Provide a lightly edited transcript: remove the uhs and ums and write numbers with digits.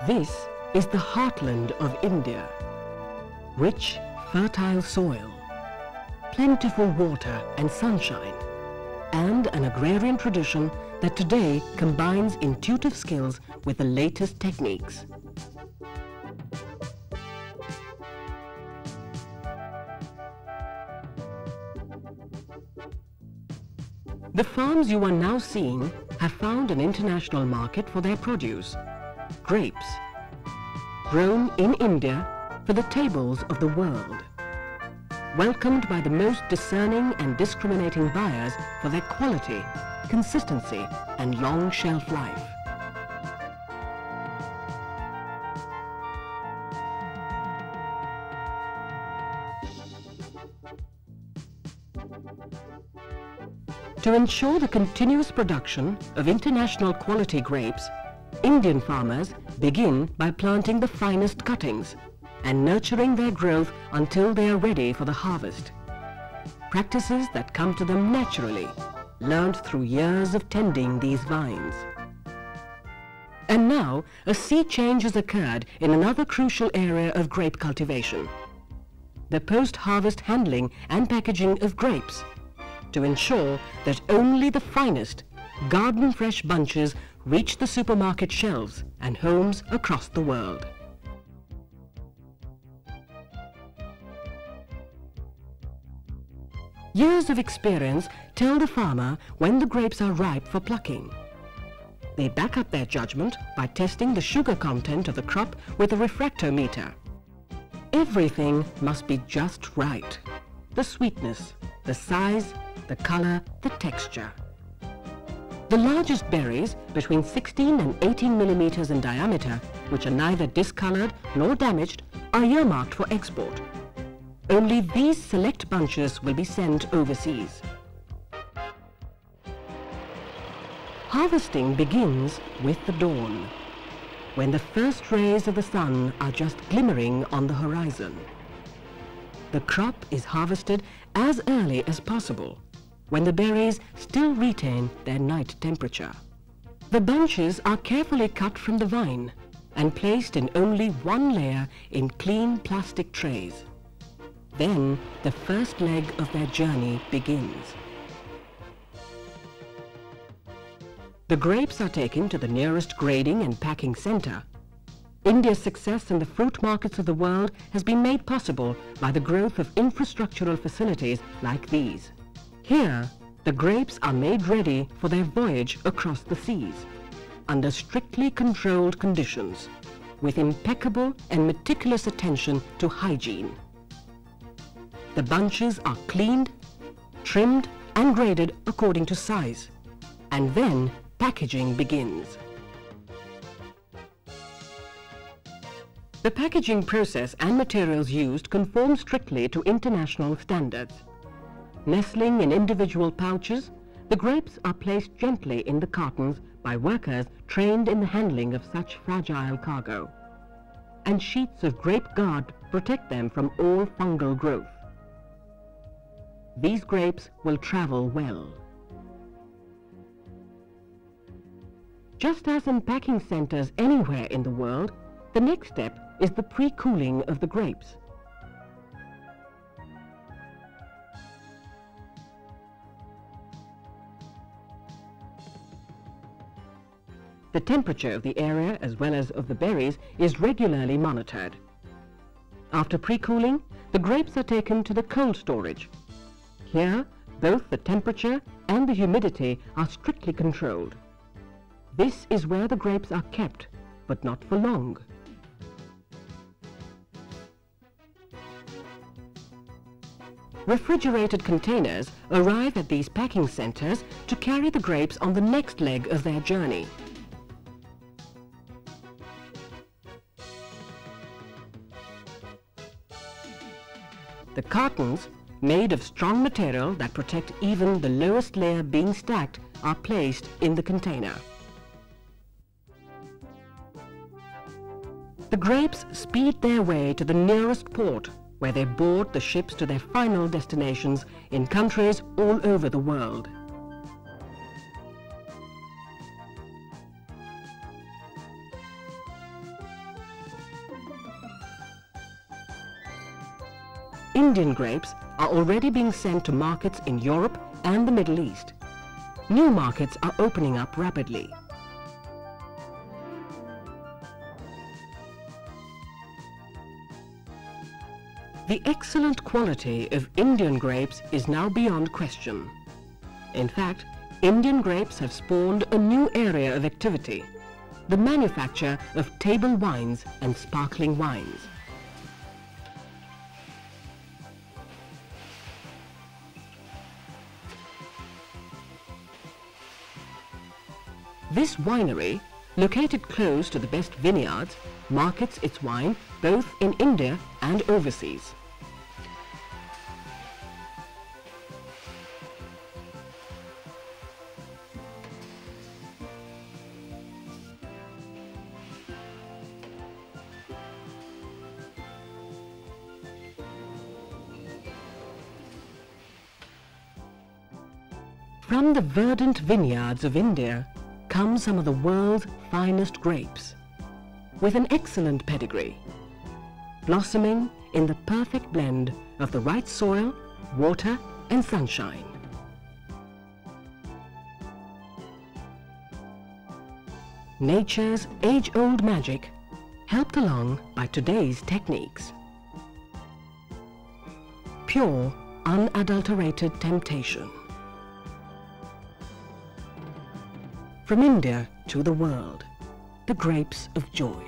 This is the heartland of India. Rich, fertile soil, plentiful water and sunshine, and an agrarian tradition that today combines intuitive skills with the latest techniques. The farms you are now seeing have found an international market for their produce, grapes, grown in India for the tables of the world. Welcomed by the most discerning and discriminating buyers for their quality, consistency, and long shelf life. To ensure the continuous production of international quality grapes, Indian farmers begin by planting the finest cuttings and nurturing their growth until they are ready for the harvest. Practices that come to them naturally, learned through years of tending these vines. And now, a sea change has occurred in another crucial area of grape cultivation: the post-harvest handling and packaging of grapes, to ensure that only the finest, garden-fresh bunches reach the supermarket shelves and homes across the world. Years of experience tell the farmer when the grapes are ripe for plucking. They back up their judgment by testing the sugar content of the crop with a refractometer. Everything must be just right: the sweetness, the size, the color, the texture. The largest berries, between 16 and 18 millimeters in diameter, which are neither discolored nor damaged, are earmarked for export. Only these select bunches will be sent overseas. Harvesting begins with the dawn, when the first rays of the sun are just glimmering on the horizon. The crop is harvested as early as possible, when the berries still retain their night temperature. The bunches are carefully cut from the vine and placed in only one layer in clean plastic trays. Then the first leg of their journey begins. The grapes are taken to the nearest grading and packing center. India's success in the fruit markets of the world has been made possible by the growth of infrastructural facilities like these. Here, the grapes are made ready for their voyage across the seas, under strictly controlled conditions, with impeccable and meticulous attention to hygiene. The bunches are cleaned, trimmed, and graded according to size, and then packaging begins. The packaging process and materials used conform strictly to international standards. Nestling in individual pouches, the grapes are placed gently in the cartons by workers trained in the handling of such fragile cargo, and sheets of grape guard protect them from all fungal growth. These grapes will travel well. Just as in packing centers anywhere in the world, the next step is the pre-cooling of the grapes. The temperature of the area as well as of the berries is regularly monitored. After pre-cooling, the grapes are taken to the cold storage. Here, both the temperature and the humidity are strictly controlled. This is where the grapes are kept, but not for long. Refrigerated containers arrive at these packing centers to carry the grapes on the next leg of their journey. The cartons, made of strong material that protect even the lowest layer being stacked, are placed in the container. The grapes speed their way to the nearest port, where they board the ships to their final destinations in countries all over the world. Indian grapes are already being sent to markets in Europe and the Middle East. New markets are opening up rapidly. The excellent quality of Indian grapes is now beyond question. In fact, Indian grapes have spawned a new area of activity, the manufacture of table wines and sparkling wines. This winery, located close to the best vineyards, markets its wine both in India and overseas. From the verdant vineyards of India come some of the world's finest grapes, with an excellent pedigree, blossoming in the perfect blend of the right soil, water and sunshine. Nature's age-old magic, helped along by today's techniques. Pure, unadulterated temptation. From India to the world, the grapes of joy.